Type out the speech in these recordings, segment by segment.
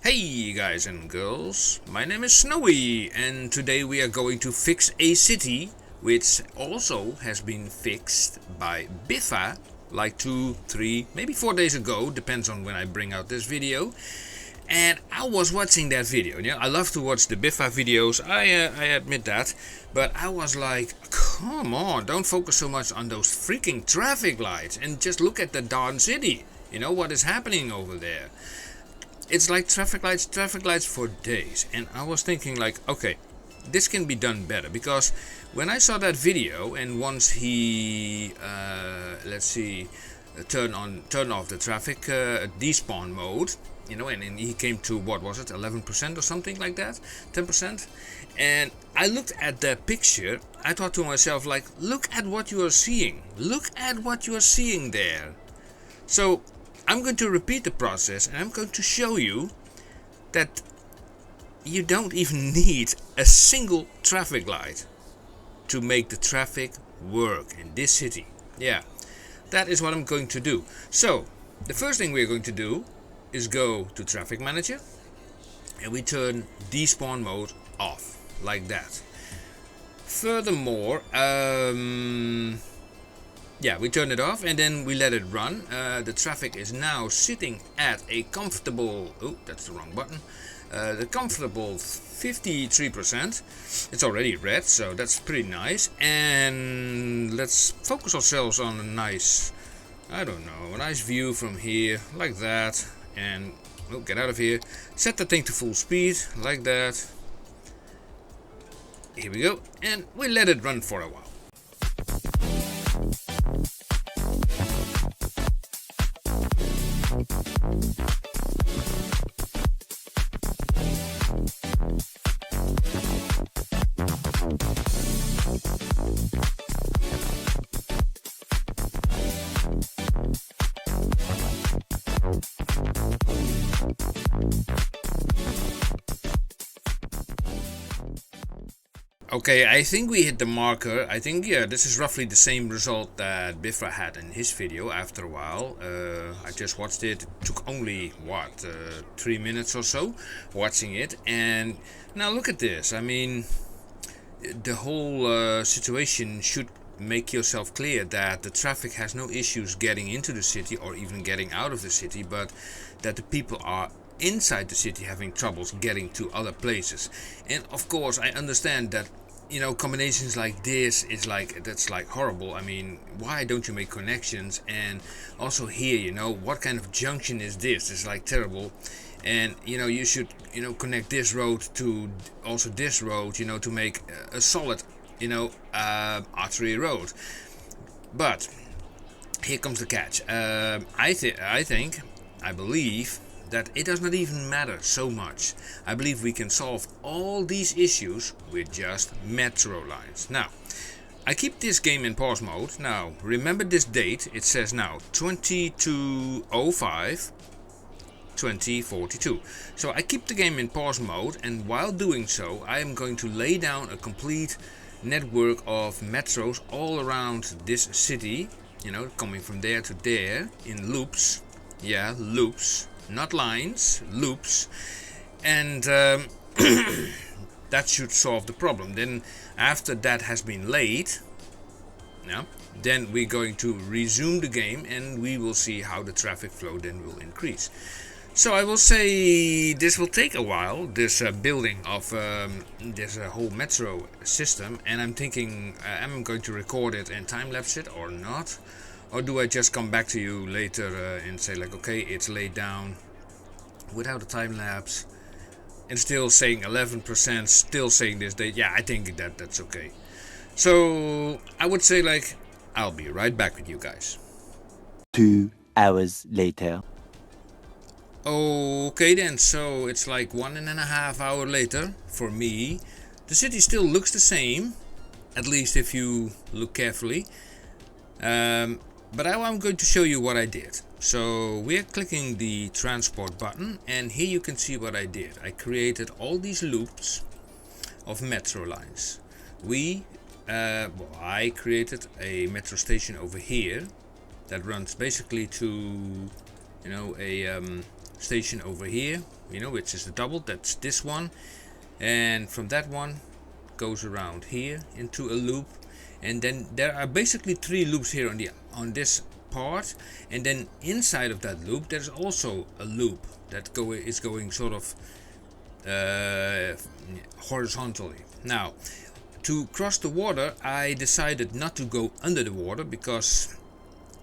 Hey guys and girls, my name is Snowy and today we are going to fix a city which also has been fixed by Biffa like 2, 3, maybe 4 days ago, depends on when I bring out this video. And I was watching that video. I love to watch the Biffa videos, I admit that, but I was like, come on, don't focus so much on those freaking traffic lights and just look at the darn city. What is happening over there. It's like traffic lights for days, and I was thinking like, okay, this can be done better, because when I saw that video and once he turn off the traffic despawn mode, and he came to, what was it, 11% or something like that, 10%, and I looked at that picture, I thought to myself like, look at what you are seeing there. So I'm going to repeat the process and I'm going to show you that you don't even need a single traffic light to make the traffic work in this city. Yeah, that is what I'm going to do. So the first thing we're going to do is go to Traffic Manager and we turn despawn mode off like that. Furthermore, we turn it off and then we let it run. The traffic is now sitting at a comfortable, oh, that's the wrong button, the comfortable 53%. It's already red, so that's pretty nice. And let's focus ourselves on a nice, a nice view from here, like that. And we'll get out of here, set the thing to full speed, like that. Here we go, and we let it run for a while. Okay, I think we hit the marker. I think, yeah, this is roughly the same result that Biffa had in his video after a while. I just watched it. It took only, 3 minutes or so watching it. And now look at this. I mean, the whole situation should make yourself clear that the traffic has no issues getting into the city or even getting out of the city, but that the people are inside the city having troubles getting to other places. And of course I understand that combinations like this is that's horrible. I mean, why don't you make connections? And also here, what kind of junction is this? It's like terrible. And you should connect this road to also this road, to make a solid artery road. But here comes the catch. I believe that it does not even matter so much. I believe we can solve all these issues with just metro lines. Now, I keep this game in pause mode. Now, remember this date. It says now 2205 2042. So I keep the game in pause mode, and while doing so, I am going to lay down a complete network of metros all around this city, coming from there to there in loops. Yeah, loops. Not lines, loops, and that should solve the problem. Then after that has been laid, then we're going to resume the game and we will see how the traffic flow then will increase. So I will say this will take a while, this building of this whole metro system, and I'm thinking, am I going to record it and time-lapse it or not? Or do I just come back to you later and say like, okay, it's laid down without a time lapse and still saying 11%, still saying this date? Yeah, I think that's okay. So I would say like, I'll be right back with you guys. 2 hours later. Okay then, so it's like 1.5 hours later for me. The city still looks the same, at least if you look carefully. But I'm going to show you what I did. So we're clicking the transport button, and here you can see what I did. I created all these loops of metro lines. I created a metro station over here that runs basically to a station over here, you know, which is the double, that's this one, and from that one goes around here into a loop, and then there are basically 3 loops here on this part, and then inside of that loop there's also a loop that is going sort of horizontally. Now, to cross the water, I decided not to go under the water because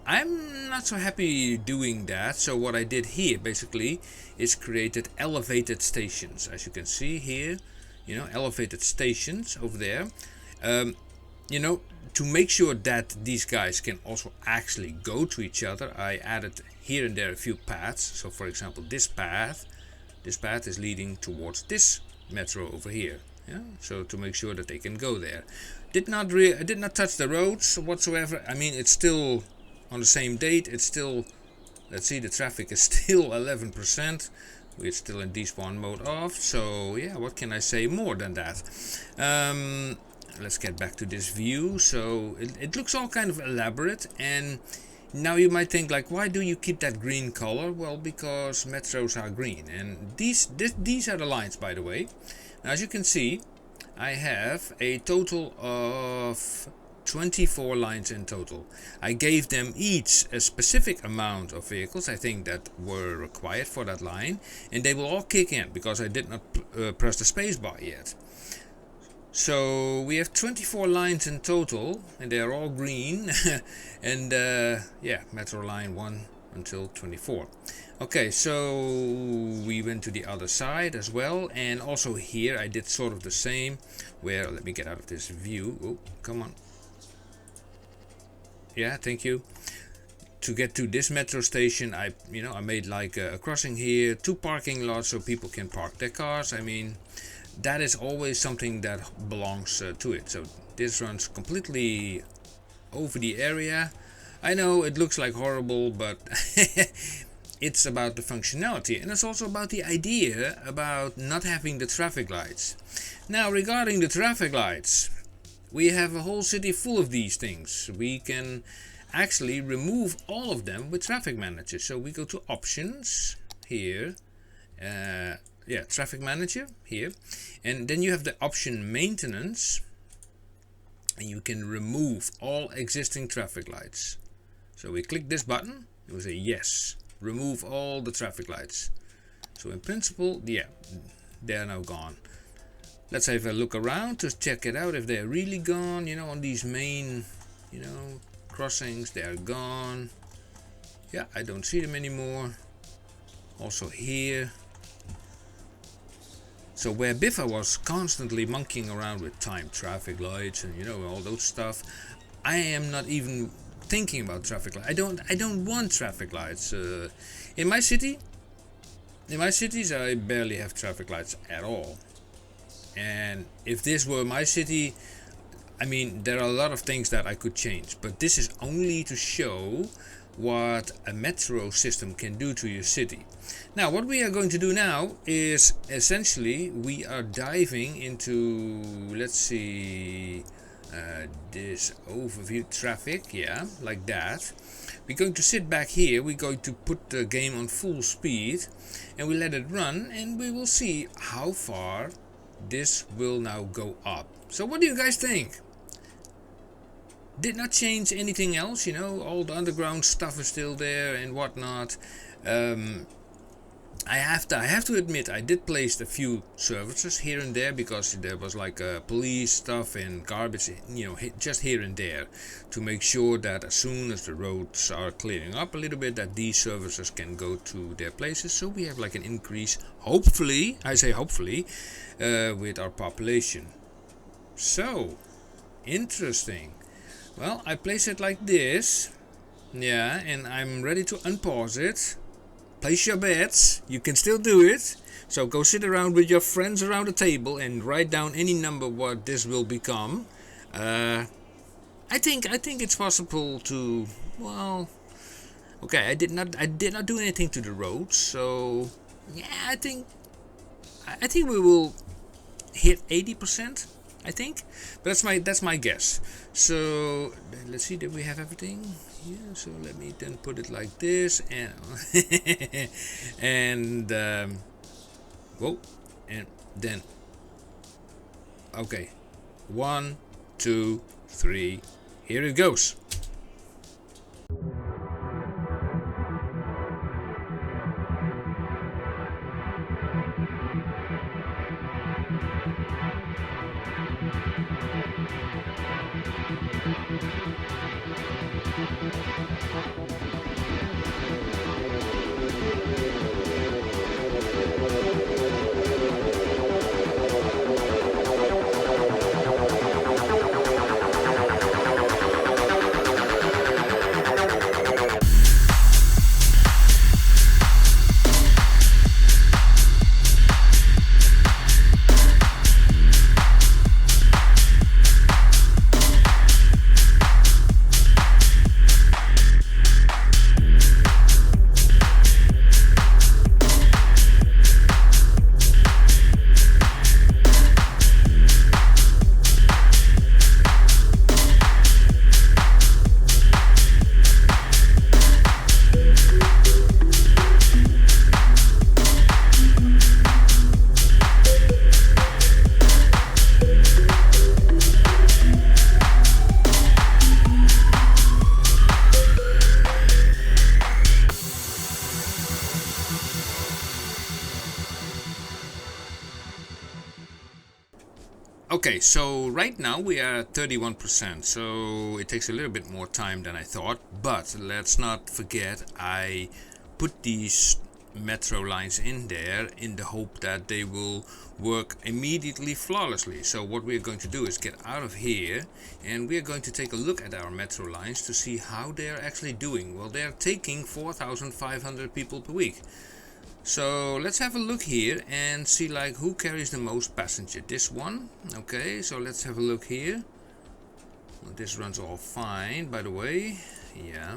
I'm not so happy doing that. So what I did here basically is created elevated stations, as you can see here, you know, elevated stations over there. You know, to make sure that these guys can also actually go to each other, I added here and there a few paths. So for example, this path is leading towards this metro over here. Yeah, so to make sure that they can go there. I did not touch the roads whatsoever. I mean, it's still on the same date. It's still, let's see, the traffic is still 11%. We're still in despawn mode off. So yeah, what can I say more than that? Let's get back to this view. So it looks all kind of elaborate, and now you might think like, why do you keep that green color? Well, because metros are green, and these are the lines, by the way. Now, as you can see, I have a total of 24 lines in total. I gave them each a specific amount of vehicles, I think, that were required for that line, and they will all kick in because I did not press the space bar yet. So we have 24 lines in total, and they are all green. And yeah, metro line 1 until 24. Okay, so we went to the other side as well, and also here I did sort of the same, where, let me get out of this view. Oh, come on. Yeah, thank you. To get to this metro station, I made like a crossing here, 2 parking lots so people can park their cars. I mean, that is always something that belongs to it. So this runs completely over the area. I know it looks like horrible, but it's about the functionality, and it's also about the idea about not having the traffic lights. Now, regarding the traffic lights, we have a whole city full of these things. We can actually remove all of them with traffic manager. So we go to options here, yeah, traffic manager here, and then you have the option maintenance, and you can remove all existing traffic lights. So we click this button, it will say yes, remove all the traffic lights. So in principle, yeah, they are now gone. Let's have a look around to check it out if they're really gone. You know, on these main, you know, crossings, they are gone. Yeah, I don't see them anymore. Also here. So where Biffa was constantly monkeying around with timed traffic lights and, you know, all those stuff, I am not even thinking about traffic lights. I don't want traffic lights. In my cities, I barely have traffic lights at all. And if this were my city, I mean, there are a lot of things that I could change, but this is only to show what a metro system can do to your city. Now, what we are going to do now is essentially we are diving into, let's see, this overview traffic, yeah, like that. We're going to sit back here, we're going to put the game on full speed, and we let it run, and we will see how far this will now go up. So what do you guys think? Did not change anything else, you know, all the underground stuff is still there and whatnot. I have to admit, I did place a few services here and there because there was like police stuff and garbage, you know, just here and there, to make sure that as soon as the roads are clearing up a little bit, that these services can go to their places. So we have like an increase, hopefully, I say hopefully, with our population. So, interesting. Well, I place it like this, yeah, and I'm ready to unpause it. Place your bets, you can still do it. So go sit around with your friends around the table and write down any number what this will become. I think it's possible to, well, okay, I did not do anything to the roads, so yeah, I think we will hit 80%. I think, but that's my guess. So let's see, did we have everything? Yeah, so let me then put it like this, and and whoa, and then okay, 1, 2, 3, here it goes. Okay, so right now we are at 31%, so it takes a little bit more time than I thought, but let's not forget I put these metro lines in there in the hope that they will work immediately flawlessly. So what we're going to do is get out of here and we're going to take a look at our metro lines to see how they're actually doing. Well, they're taking 4,500 people per week. So let's have a look here and see like who carries the most passenger. This one. Okay, so let's have a look here. Well, this runs all fine, by the way. Yeah.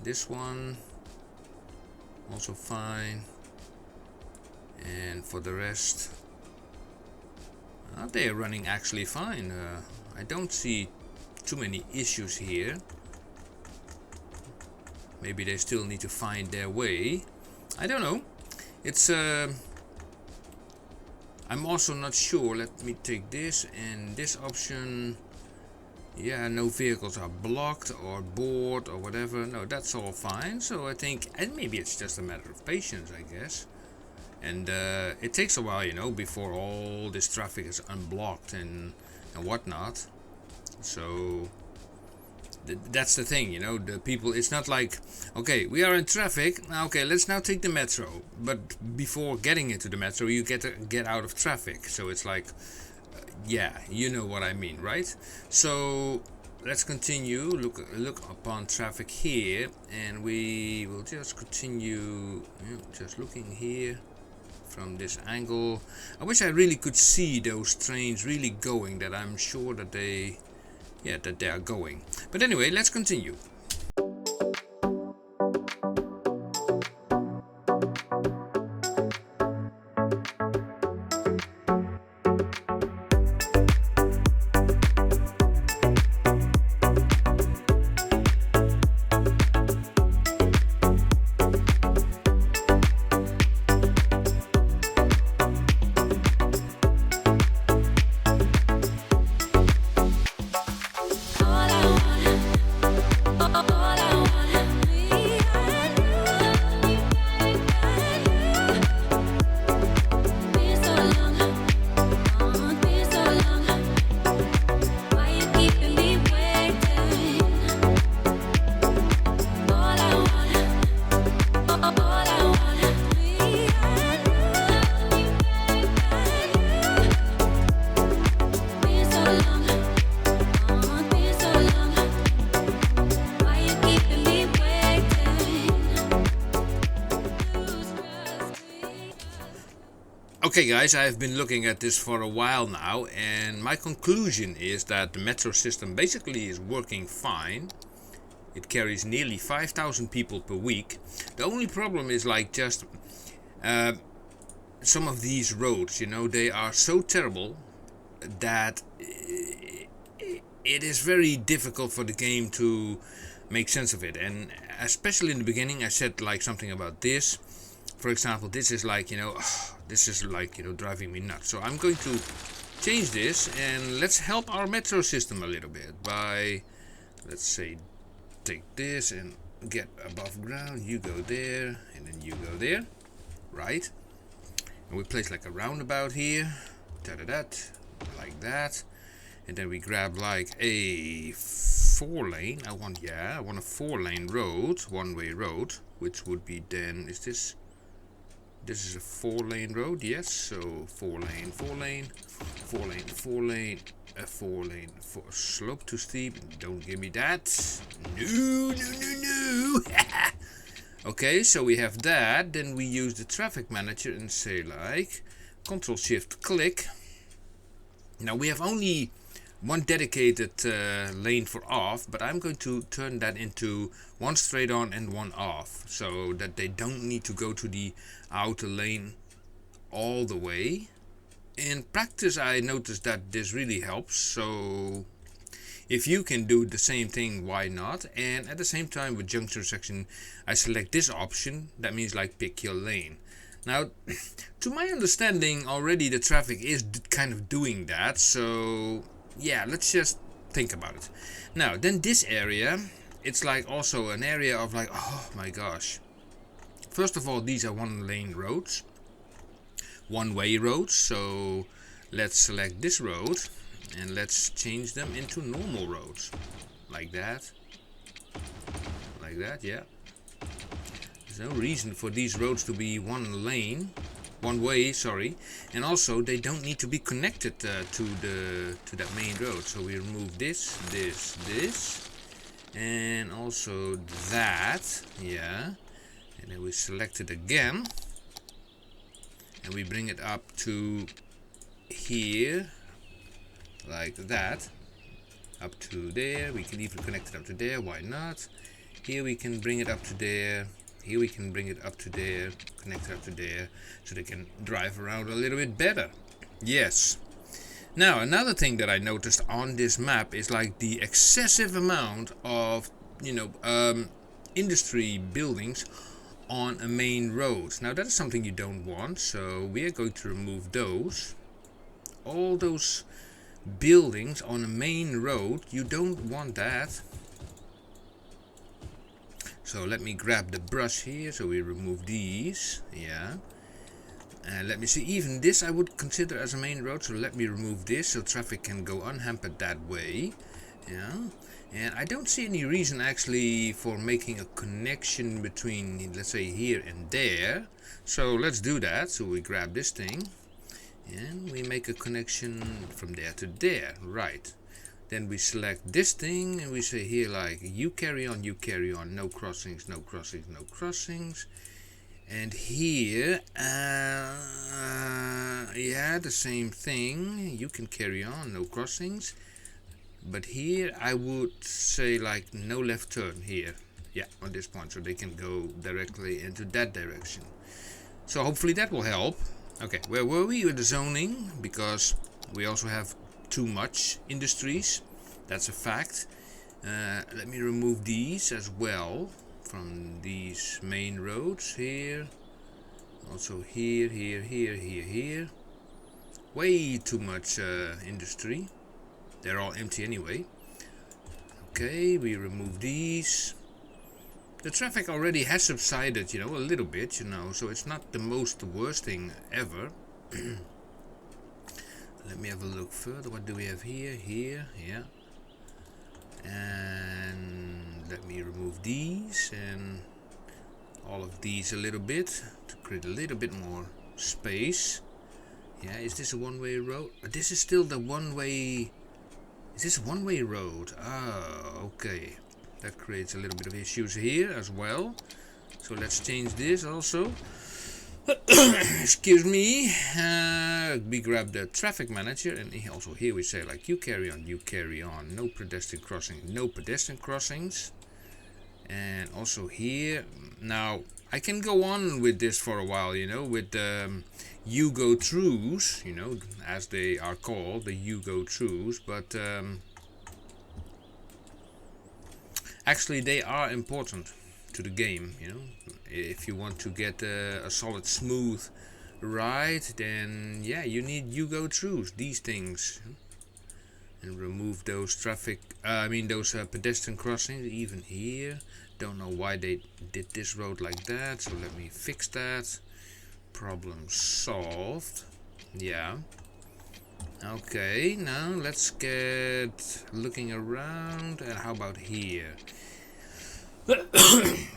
This one also fine. And for the rest, they are running actually fine. I don't see too many issues here. Maybe they still need to find their way. I don't know. It's I'm also not sure. Let me take this and this option. Yeah, no vehicles are blocked or bored or whatever. No, that's all fine. So I think, and maybe it's just a matter of patience, I guess. And it takes a while, you know, before all this traffic is unblocked and whatnot. So that's the thing, you know, the people, it's not like, okay, we are in traffic, okay, let's now take the metro. But before getting into the metro, you get out of traffic. So it's like, yeah, you know what I mean, right? So let's continue, look upon traffic here, and we will just continue, you know, just looking here from this angle. I wish I really could see those trains really going, that I'm sure that they are going. But anyway, let's continue. Okay guys, I've been looking at this for a while now, and my conclusion is that the metro system basically is working fine. It carries nearly 5,000 people per week. The only problem is like just some of these roads, you know, they are so terrible that it is very difficult for the game to make sense of it. And especially in the beginning, I said like something about this. For example, this is like, this is like, driving me nuts. So I'm going to change this, and let's help our metro system a little bit by, let's say, take this and get above ground. You go there, and then you go there, right? And we place like a roundabout here, like that. And then we grab like a 4-lane. I want a 4-lane road, one-way road, which would be then, this is a 4-lane road, yes. So 4-lane, 4-lane, 4-lane, 4-lane, a 4-lane, slope too steep. Don't give me that. No. Okay, so we have that. Then we use the traffic manager and say like Control Shift click. Now we have only one dedicated lane for off, but I'm going to turn that into one straight on and one off, so that they don't need to go to the outer lane all the way. In practice, I noticed that this really helps, so if you can do the same thing, why not? And at the same time with junction section, I select this option. That means like pick your lane. Now, to my understanding, already the traffic is kind of doing that, so yeah, let's just think about it. Now, then this area, it's like also an area of like, oh my gosh. First of all, these are one-lane roads, one-way roads, so let's select this road and let's change them into normal roads, like that, yeah. There's no reason for these roads to be one way, sorry, and also they don't need to be connected to that main road. So we remove this, and also that, yeah, and then we select it again, and we bring it up to here, like that, up to there. We can even connect it up to there, why not? Here we can bring it up to there. Here we can bring it up to there, connect it up to there, so they can drive around a little bit better. Yes. Now, another thing that I noticed on this map is like the excessive amount of, industry buildings on a main road. Now, that is something you don't want, so we are going to remove those. All those buildings on a main road, you don't want that. So let me grab the brush here, so we remove these, yeah. And let me see, even this I would consider as a main road, so let me remove this so traffic can go unhampered that way, yeah. And I don't see any reason actually for making a connection between, let's say, here and there. So let's do that. So we grab this thing and we make a connection from there to there, right. Then we select this thing and we say here like you carry on, no crossings, no crossings, no crossings. And here, yeah, the same thing, you can carry on, no crossings. But here I would say like no left turn here, yeah, on this point, so they can go directly into that direction. So hopefully that will help. Okay, where were we with the zoning? Because we also have too much industries, that's a fact. Let me remove these as well from these main roads here. Also here, here. Way too much industry. They're all empty anyway. Okay, we remove these. The traffic already has subsided, a little bit, so it's not the worst thing ever. Let me have a look further. What do we have here? Here, yeah. And let me remove these and all of these a little bit to create a little bit more space. Yeah, is this a one-way road? This is still the one-way. Is this a one-way road? Oh, okay. That creates a little bit of issues here as well. So let's change this also. Excuse me. We grab the traffic manager, and also here we say like you carry on, no pedestrian crossing, no pedestrian crossings. And also here, now I can go on with this for a while, with you go throughs, as they are called, the you go throughs, but Actually, they are important to the game, you know. If you want to get a solid smooth ride, then yeah, you go through these things and remove those those pedestrian crossings. Even here, don't know why they did this road like that, so let me fix that. Problem solved. Yeah. Okay, now let's get looking around. And how about here?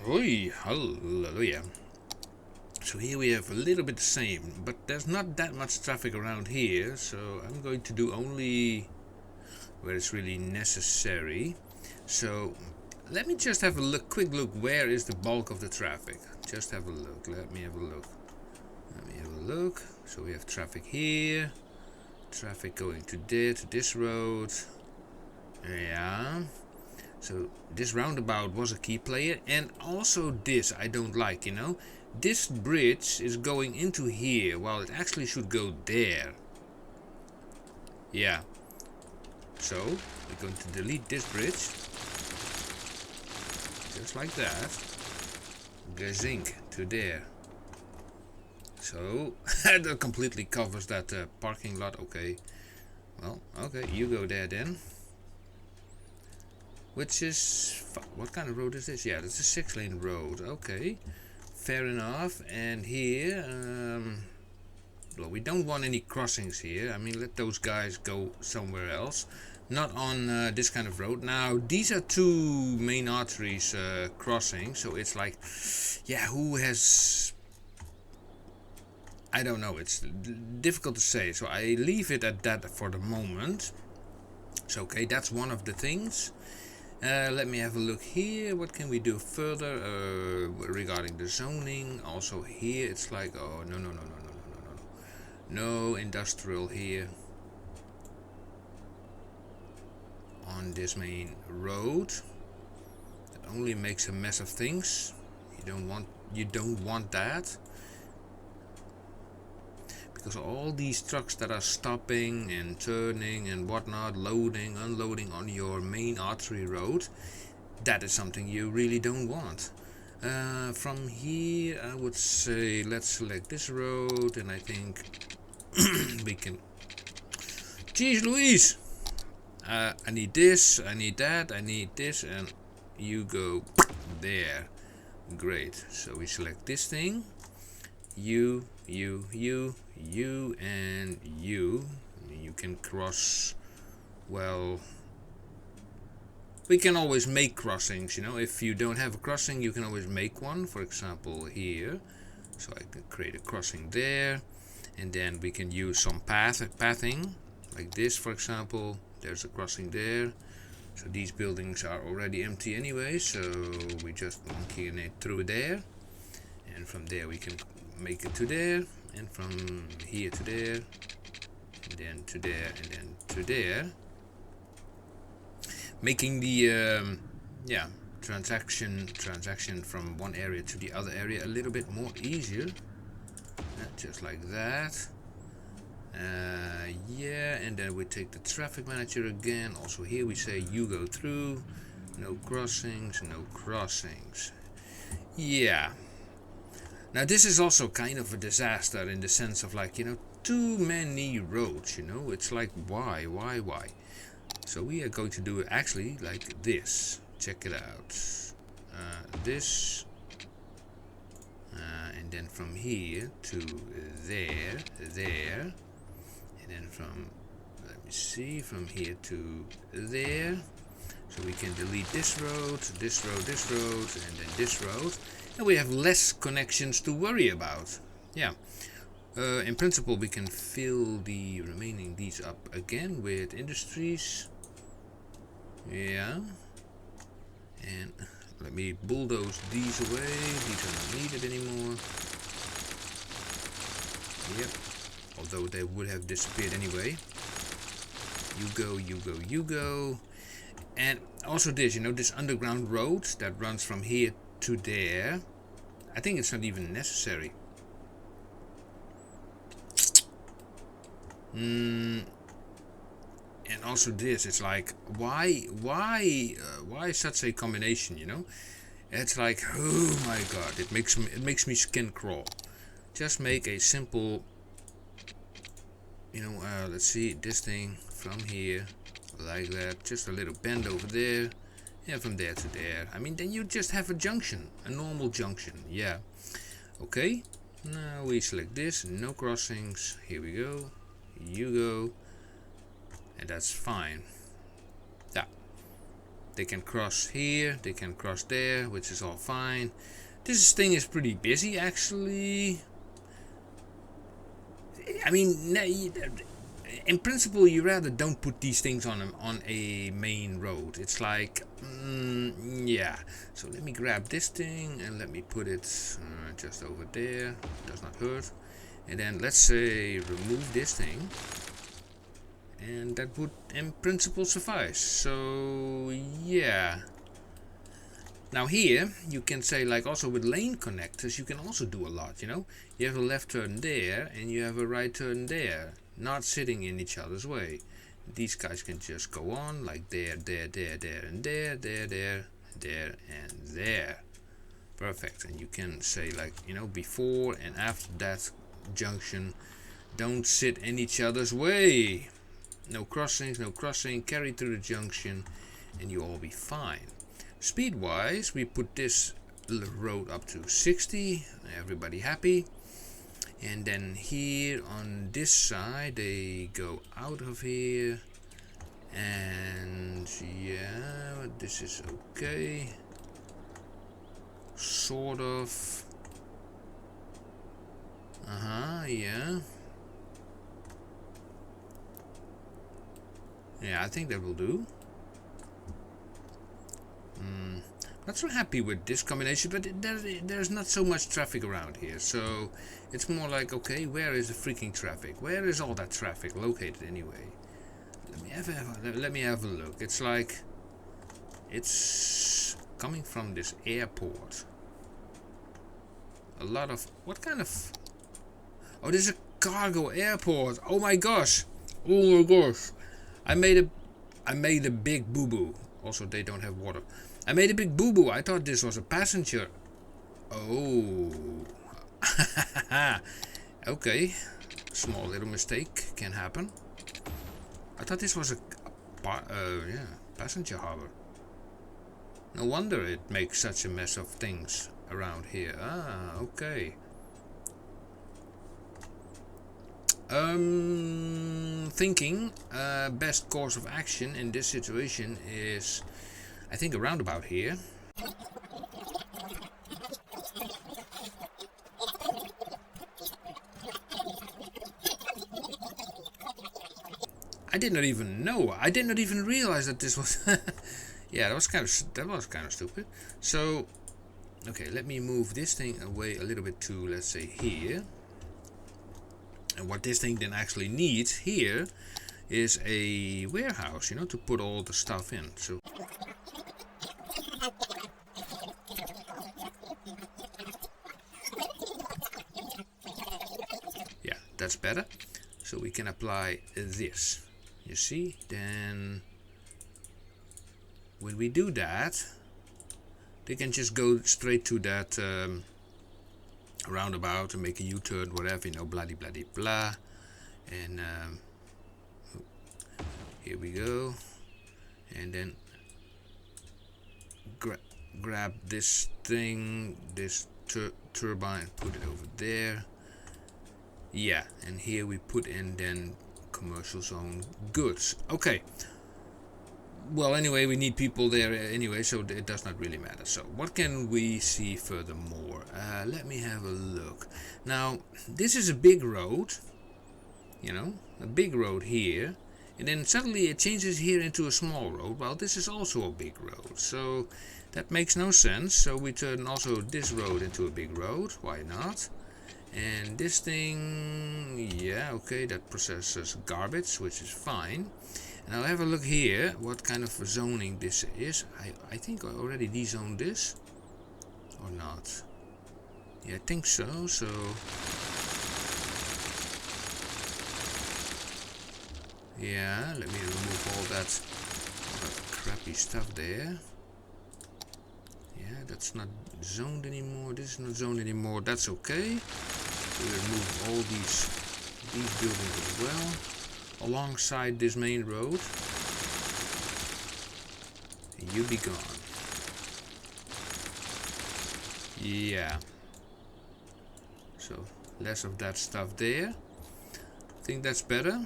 Oi, hallelujah. So here we have a little bit the same, but there's not that much traffic around here, so I'm going to do only where it's really necessary. So let me just have a quick look. Where is the bulk of the traffic? Just have a look. Let me have a look. So we have traffic here, traffic going to this road. Yeah. So this roundabout was a key player, and also this I don't like, you know. This bridge is going into here while it actually should go there. Yeah. So we're going to delete this bridge. Just like that. Gazink to there. So that completely covers that parking lot. Okay. Well, okay, you go there then. Which is, what kind of road is this? Yeah, it's a 6-lane road. Okay, fair enough. And here, well, we don't want any crossings here. I mean, let those guys go somewhere else. Not on this kind of road. Now, these are two main arteries crossing. So it's like, yeah, who has... I don't know. It's difficult to say. So I leave it at that for the moment. So, okay, that's one of the things. Let me have a look here. What can we do further regarding the zoning? Also here, it's like, oh, no industrial here on this main road. That only makes a mess of things. You don't want that. Because all these trucks that are stopping and turning and whatnot, loading, unloading on your main artery road, that is something you really don't want. From here, I would say let's select this road, and I think we can... Jeez Louise! I need this, I need that, I need this, and you go there. Great. So we select this thing. You, and you. You can cross, well, we can always make crossings, you know. If you don't have a crossing, you can always make one. For example, here. So I can create a crossing there. And then we can use some pathing, like this, for example. There's a crossing there. So these buildings are already empty anyway, so we just monkey it through there. And from there we can make it to there, and from here to there, and then to there, and then to there, making the transaction from one area to the other area a little bit more easier. Just like that. Yeah, and then we take the traffic manager again. Also here we say you go through, no crossings, no crossings. Yeah. Now this is also kind of a disaster in the sense of, like, you know, too many roads, you know. It's like, why? So we are going to do it actually like this. Check it out. This. And then from here to there. And then from, let me see, from here to there. So we can delete this road, and then this road. And we have less connections to worry about. Yeah. In principle, we can fill the remaining these up again with industries. Yeah. And let me bulldoze these away. These are not needed anymore. Yep. Although they would have disappeared anyway. You go. And also this, you know, this underground road that runs from here to there. I think it's not even necessary. and also this. It's like, why such a combination? You know, it's like, oh my god, it makes me skin crawl. Just make a simple, you know, let's see, this thing from here, like that, just a little bend over there, and from there to there. I mean, then you just have a junction, a normal junction, yeah. Okay, now we select this, no crossings, here we go, you go, and that's fine. Yeah, they can cross here, they can cross there, which is all fine. This thing is pretty busy, actually. I mean, in principle, you rather don't put these things on a main road. It's like, yeah. So let me grab this thing and let me put it just over there. Does not hurt. And then let's say remove this thing, and that would in principle suffice. So yeah. Now here you can say, like, also with lane connectors you can also do a lot, you know. You have a left turn there and you have a right turn there, not sitting in each other's way. These guys can just go on like there, there, there, there, and there, there, there, there, and there. Perfect. And you can say, like, you know, before and after that junction, don't sit in each other's way. No crossings, no crossing, carry through the junction, and you'll all be fine. Speed wise, we put this road up to 60, everybody happy. And then here on this side they go out of here, and yeah, this is okay, sort of. Yeah, I think that will do. Not so happy with this combination, but there's not so much traffic around here, so it's more like, okay, where is the freaking traffic? Where is all that traffic located anyway? Let me have a look. It's like, it's coming from this airport. A lot of, what kind of, oh, this is a cargo airport. Oh my gosh. Oh my gosh. I made a big boo-boo. Also, they don't have water. I made a big boo-boo. I thought this was a passenger. Oh. Okay. Small little mistake can happen. I thought this was a passenger harbor. No wonder it makes such a mess of things around here. Ah, okay. Thinking best course of action in this situation is, I think, around about here. I did not even know. I did not even realize that this was. Yeah, that was kind of stupid. So, okay, let me move this thing away a little bit to, let's say, here. And what this thing then actually needs here is a warehouse, you know, to put all the stuff in. So yeah, that's better. So we can apply this. You see, then when we do that, they can just go straight to that roundabout and make a U-turn, whatever, you know, bloody blah. And here we go, and then grab this thing, this turbine, put it over there. Yeah, and here we put in then commercial zone goods. Okay. Well, anyway, we need people there anyway, so it does not really matter. So what can we see furthermore? Let me have a look. Now, this is a big road, you know, a big road here, and then suddenly it changes here into a small road. Well, this is also a big road, so that makes no sense. So we turn also this road into a big road. Why not? And this thing, yeah, okay, that processes garbage, which is fine. And I'll have a look here what kind of zoning this is. I think I already dezoned this, or not. Yeah, I think so. So Yeah, let me remove all that crappy stuff there. Yeah, that's not zoned anymore. This is not zoned anymore. That's okay. We remove all these buildings as well, alongside this main road. You be gone. Yeah. So less of that stuff there. Think that's better.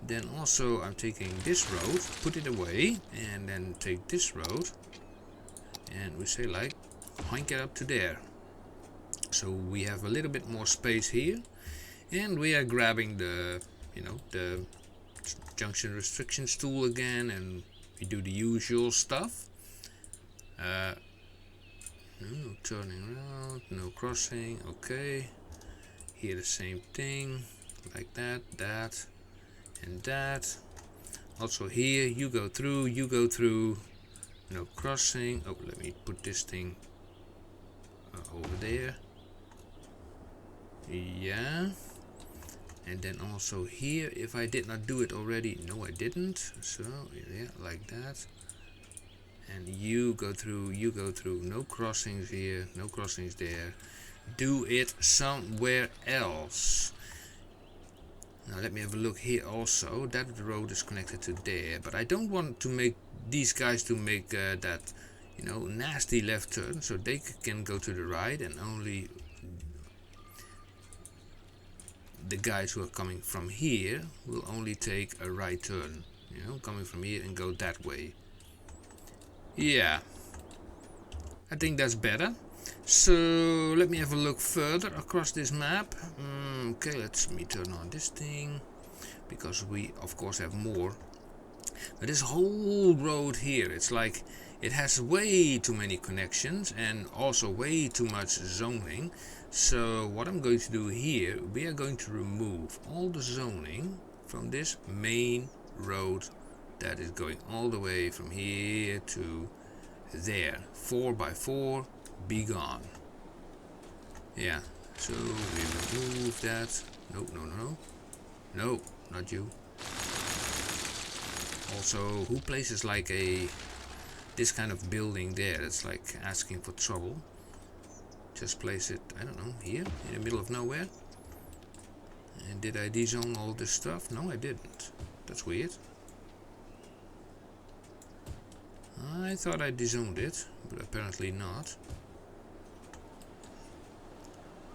Then also I'm taking this road, put it away, and then take this road, and we say like, hike it up to there. So we have a little bit more space here, and we are grabbing the, the junction restrictions tool again, and we do the usual stuff. No turning around, no crossing. Okay. Here the same thing, like that, and that. Also here, you go through, no crossing. Oh, let me put this thing over there. Yeah. And then also here, if I did not do it already, no I didn't. So, yeah, like that. And you go through, no crossings here, no crossings there. Do it somewhere else. Now let me have a look here also. That road is connected to there, but I don't want to make these guys to make that, nasty left turn, so they can go to the right, and only the guys who are coming from here will only take a right turn, coming from here and go that way. Yeah, I think that's better. So let me have a look further across this map. Okay, let me turn on this thing, because we of course have more. But this whole road here, it's like it has way too many connections and also way too much zoning. So what I'm going to do here, we are going to remove all the zoning from this main road that is going all the way from here to there. 4x4, be gone. Yeah, so we remove that. Nope, no, not you. Also, who places like this kind of building there? It's like asking for trouble. Just place it, I don't know, here in the middle of nowhere. And did I dezone all this stuff? No, I didn't. That's weird. I thought I dezoned it, but apparently not.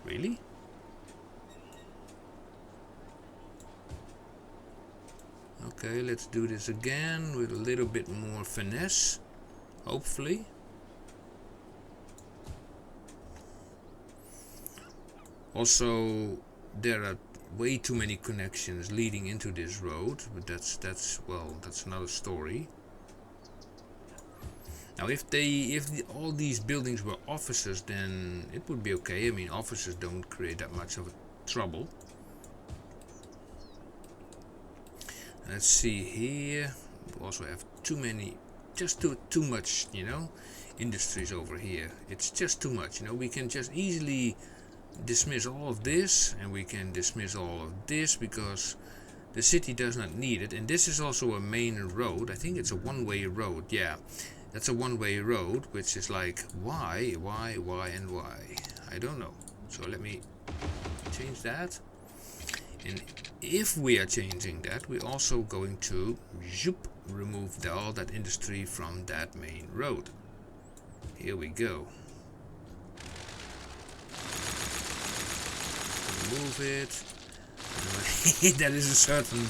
Really? Okay, let's do this again with a little bit more finesse, hopefully. Also, there are way too many connections leading into this road, but that's another story. Now, if all these buildings were offices, then it would be okay. I mean, offices don't create that much of a trouble. Let's see here. We also have too many, just too much, industries over here. It's just too much, We can just easily dismiss all of this, and we can dismiss all of this because the city does not need it. And this is also a main road. I think it's a one-way road. Yeah. That's a one-way road, which is like, why, and why? I don't know. So let me change that. And if we are changing that, we're also going to remove all that industry from that main road. Here we go. Remove it. That is a certain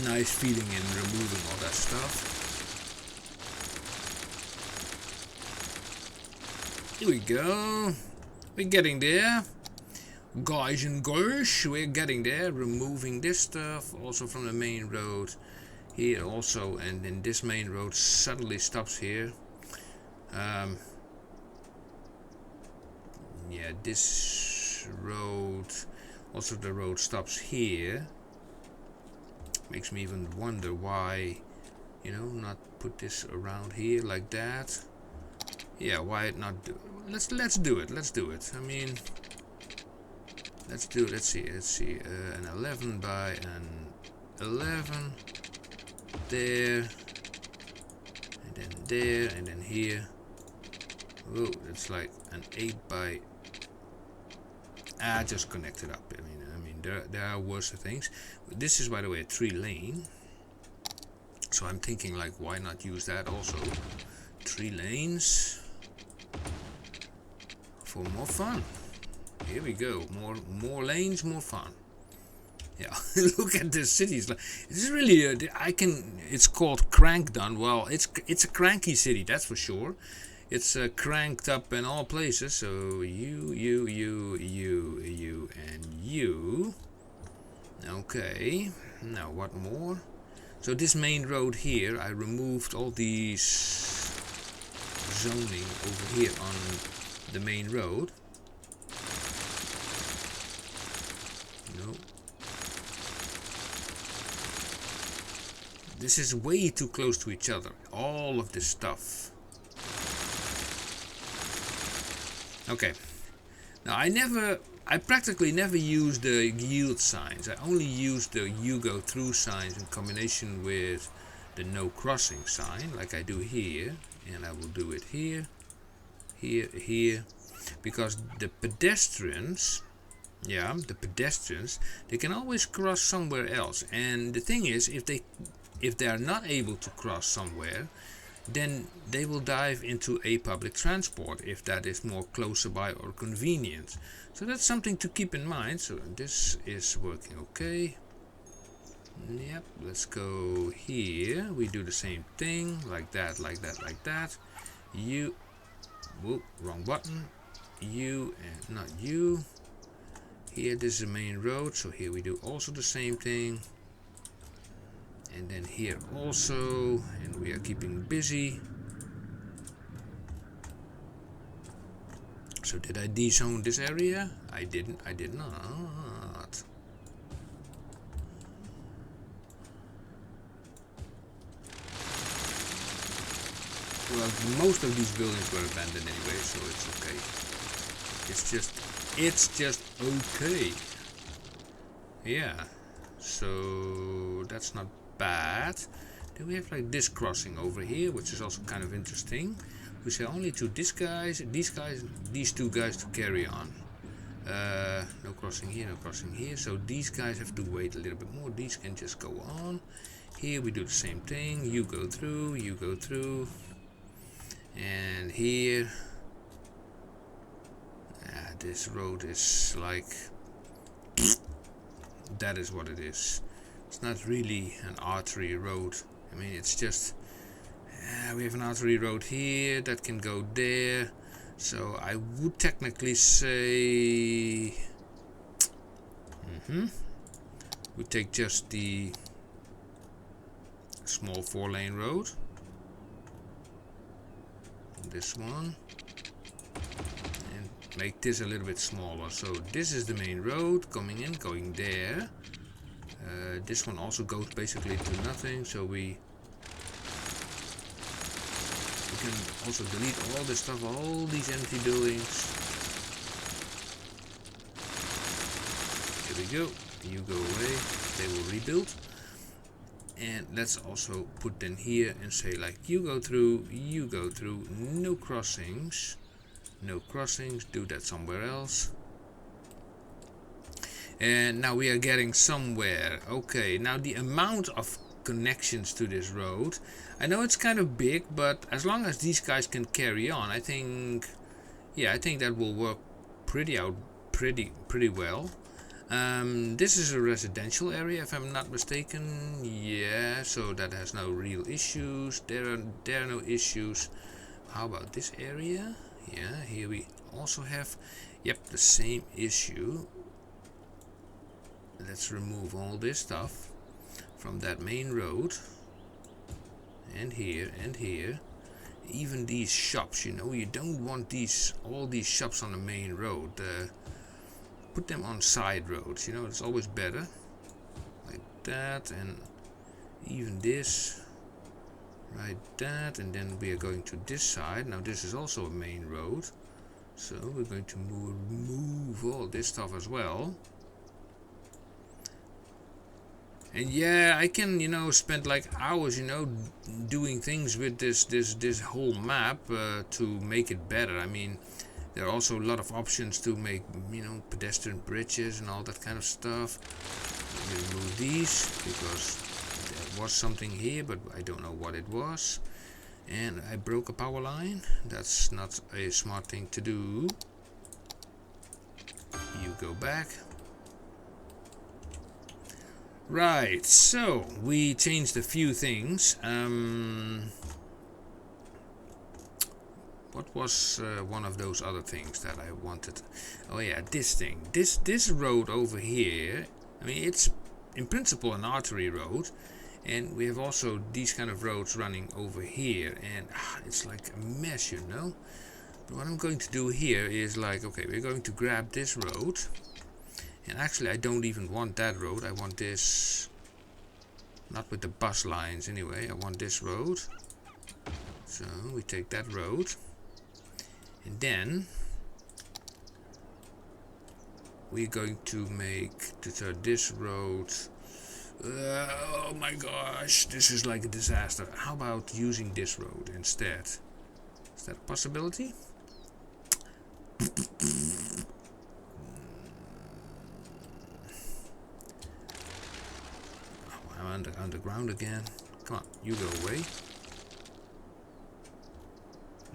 nice feeling in removing all that stuff. Here we go. We're getting there. Guys and girls, we're getting there. Removing this stuff also from the main road. Here also, and then this main road suddenly stops here. Yeah, this road, also the road stops here. Makes me even wonder why, not put this around here like that. Yeah, why not do? Let's do it. I mean, let's see, an 11 by an 11 there, and then there, and then here. Whoa, it's like an 8 by, just connect it up. I mean there are worse things. This is, by the way, a 3-lane, so I'm thinking, like, why not use that also? 3 lanes for more fun. Here we go, more lanes, more fun. Yeah, look at this city. It's really it's called Krankdon. Well, it's a cranky city, that's for sure. It's cranked up in all places. So you, and you. Okay. Now what more? So this main road here, I removed all these zoning over here on the main road. No. This is way too close to each other. All of this stuff. Okay. Now I practically never use the yield signs. I only use the you go through signs in combination with the no crossing sign, like I do here, and I will do it here, here, because the pedestrians, they can always cross somewhere else. And the thing is, if they are not able to cross somewhere, then they will dive into a public transport if that is more closer by or convenient. So that's something to keep in mind. So this is working okay. Yep, let's go here. We do the same thing, like that, like that, like that. You, whoop, wrong button. You and not you. Here, this is the main road, so here we do also the same thing. And then here also, and we are keeping busy. So did I de-zone this area? I didn't, I did not. Well, most of these buildings were abandoned anyway, so it's okay. It's just okay. Yeah, so that's not bad. Then we have like this crossing over here, which is also kind of interesting. We say only to these two guys to carry on. No crossing here, no crossing here. So these guys have to wait a little bit more. These can just go on. Here we do the same thing. You go through, you go through. And here, this road is like, that is what it is. It's not really an artery road. I mean, it's just, we have an artery road here that can go there. So I would technically say, we take just the small 4-lane road. This one. And make this a little bit smaller. So this is the main road coming in, going there. This one also goes basically to nothing, so we can also delete all this stuff, all these empty buildings. Here we go. You go away. They will rebuild. And let's also put them here and say, like, you go through, no crossings. No crossings, do that somewhere else. And now we are getting somewhere. Okay, now the amount of connections to this road, I know it's kind of big, but as long as these guys can carry on, I think, yeah, I think that will work pretty well. This is a residential area, if I'm not mistaken. Yeah, so that has no real issues. There are no issues. How about this area? Yeah, here we also have, yep, the same issue. Let's remove all this stuff from that main road. And here, and here. Even these shops, you know, you don't want all these shops on the main road. Put them on side roads, you know, it's always better. Like that, and even this. Right, that, and then we are going to this side. Now this is also a main road. So we're going to move all this stuff as well. And yeah, I can, you know, spend like hours, you know, doing things with this whole map to make it better. I mean, there are also a lot of options to make, you know, pedestrian bridges and all that kind of stuff. Let me remove these because there was something here, but I don't know what it was. And I broke a power line. That's not a smart thing to do. You go back. Right, so we changed a few things. What was one of those other things that I wanted? Oh yeah, this thing. This road over here. I mean, it's in principle an artery road, and we have also these kind of roads running over here, and it's like a mess, you know. But what I'm going to do here is like, okay, we're going to grab this road. And actually I don't even want that road, I want this, not with the bus lines anyway, I want this road. So we take that road. And then we're going to turn this road, oh my gosh, this is like a disaster. How about using this road instead? Is that a possibility? I'm underground again. Come on, you go away.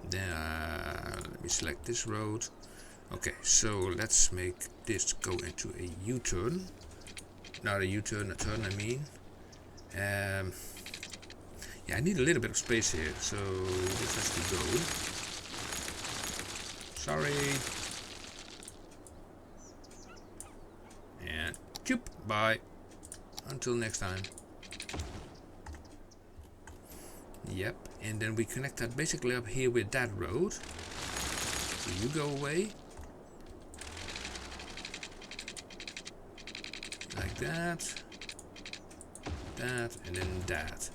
Then let me select this road. Okay, so let's make this go into a U-turn. Not a U-turn, a turn I mean. Yeah, I need a little bit of space here, so this has to go. Sorry. And choop, bye. Until next time. Yep, and then we connect that basically up here with that road. So you go away. Like that. That, and then that.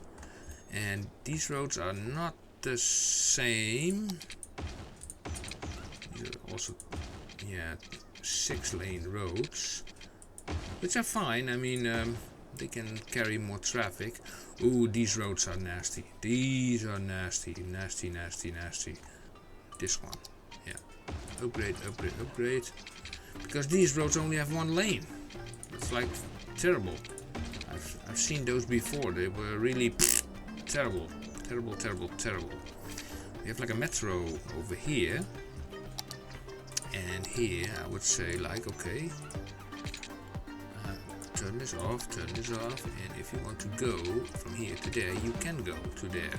And these roads are not the same. These are also, yeah, 6-lane roads. Which are fine, I mean, they can carry more traffic. Ooh, these roads are nasty. These are nasty. Nasty, nasty, nasty. This one. Yeah. Upgrade, upgrade, upgrade. Because these roads only have 1 lane. It's like terrible. I've seen those before. They were really terrible. Terrible, terrible, terrible. We have like a metro over here. And here I would say like, okay. Turn this off, and if you want to go from here to there, you can go to there.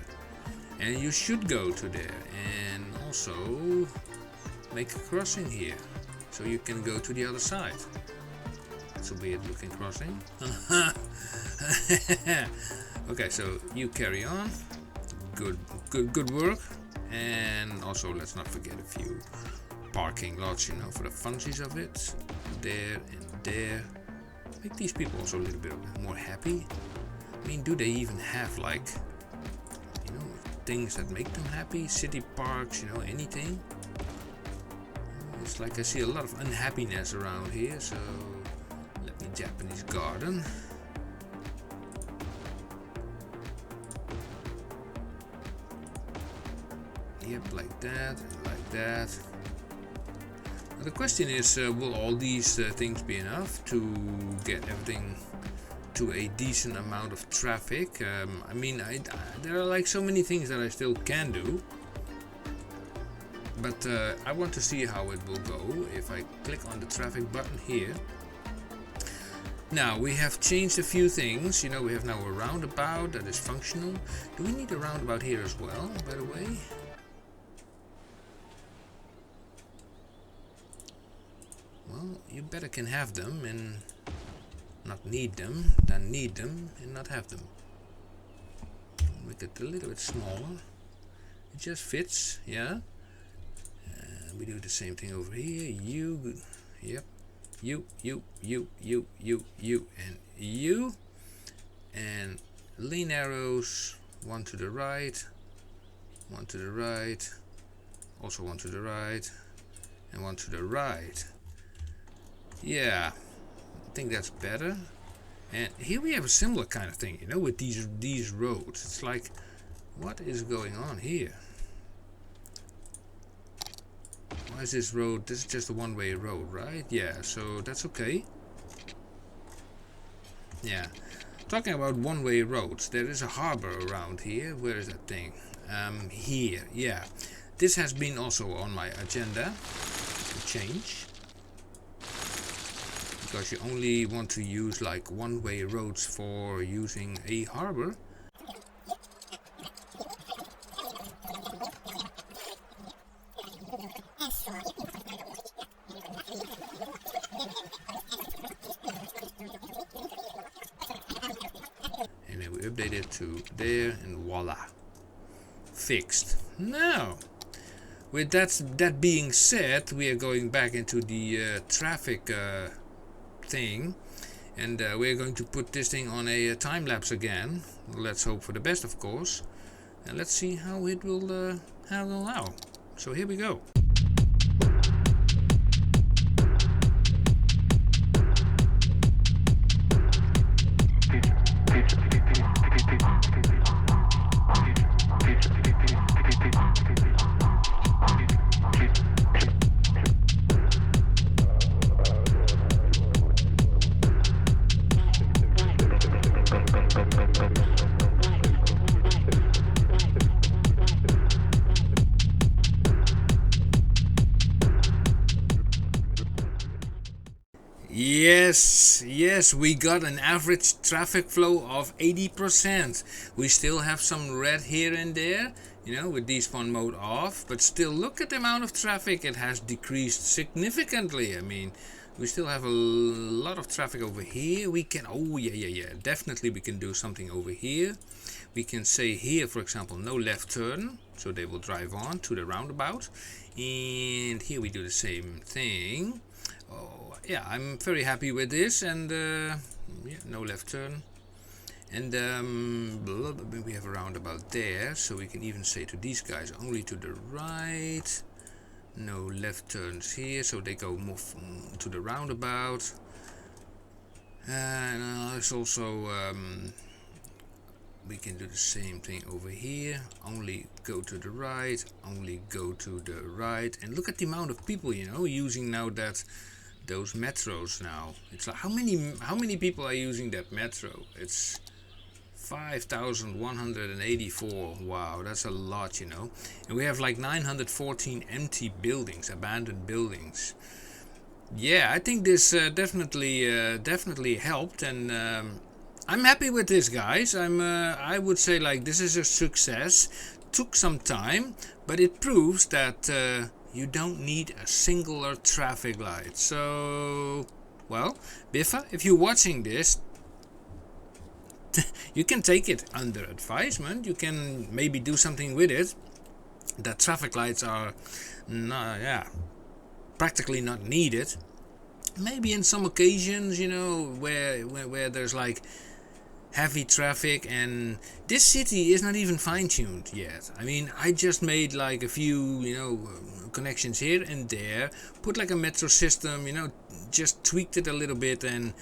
And you should go to there. And also make a crossing here, so you can go to the other side. It's a weird looking crossing. Okay, so you carry on. Good work. And also let's not forget a few parking lots, you know, for the funsies of it. There and there. Make these people also a little bit more happy. I mean, do they even have like, you know, things that make them happy? City parks, you know, anything? It's like I see a lot of unhappiness around here, so let me Japanese garden. Yep, like that, and like that. The question is, will all these things be enough to get everything to a decent amount of traffic? I mean, there are like so many things that I still can do, but I want to see how it will go if I click on the traffic button here. Now we have changed a few things. You know, we have now a roundabout that is functional. Do we need a roundabout here as well, by the way? Well, you better can have them and not need them than need them and not have them. Make it a little bit smaller. It just fits, yeah. We do the same thing over here. You, yep. You, and you. And lane arrows. One to the right. One to the right. Also one to the right. and one to the right. Yeah, I think that's better. And here we have a similar kind of thing, you know, with these roads. It's like, what is going on here? Why is this road? This is just a one-way road, right? Yeah, so that's okay. Yeah, talking about one-way roads, there is a harbor around here. Where is that thing? Here, yeah. This has been also on my agenda to change. Because you only want to use like one-way roads for using a harbor. And then we update it to there and voila. Fixed. Now, with that being said, we are going back into the traffic thing, and we're going to put this thing on a time lapse again. Let's hope for the best, of course, and let's see how it will handle now. So here we go. Yes, we got an average traffic flow of 80%. We still have some red here and there, you know, with despawn mode off, but still look at the amount of traffic. It has decreased significantly. I mean, we still have a lot of traffic over here. We can, oh yeah, definitely we can do something over here. We can say here, for example, no left turn, so they will drive on to the roundabout. And here we do the same thing. Oh, yeah, I'm very happy with this, and yeah, no left turn. And we have a roundabout there, so we can even say to these guys only to the right. No left turns here, so they go move to the roundabout. And there's also we can do the same thing over here. Only go to the right, only go to the right. And look at the amount of people, you know, using now those metros now. It's like how many people are using that metro? It's 5,184. Wow, that's a lot, you know. And we have like 914 empty buildings, abandoned buildings. Yeah, I think this definitely helped, and I'm happy with this, guys. I would say like this is a success. Took some time, but it proves that you don't need a singular traffic light. So, well, Biffa, if you're watching this, you can take it under advisement. You can maybe do something with it. That traffic lights are, practically not needed. Maybe in some occasions, you know, where there's like heavy traffic, and this city is not even fine-tuned yet. I mean, I just made like a few, you know, connections here and there, put like a metro system, you know, just tweaked it a little bit, and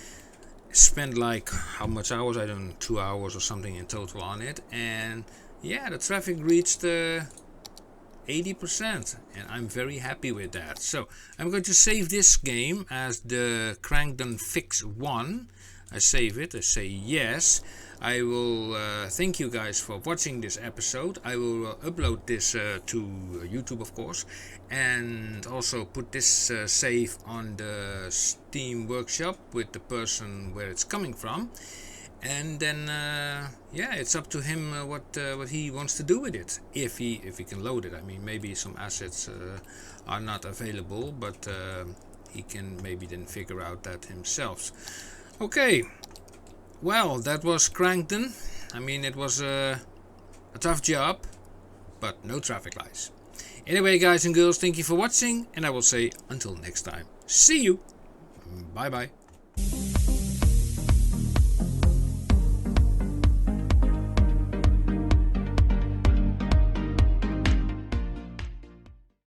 spent like how much hours, I don't know, 2 hours or something in total on it, and yeah, the traffic reached 80%, and I'm very happy with that. So I'm going to save this game as the Krankdon Fix 1. I save it, I say yes. I will thank you guys for watching this episode. I will upload this to YouTube, of course, and also put this save on the Steam workshop with the person where it's coming from. And then yeah, it's up to him what he wants to do with it, if he can load it. I mean, maybe some assets are not available, but he can maybe then figure out that himself. Okay, well, that was Krankdon. I mean, it was a tough job, but no traffic lights. Anyway, guys and girls, thank you for watching, and I will say until next time. See you. Bye bye.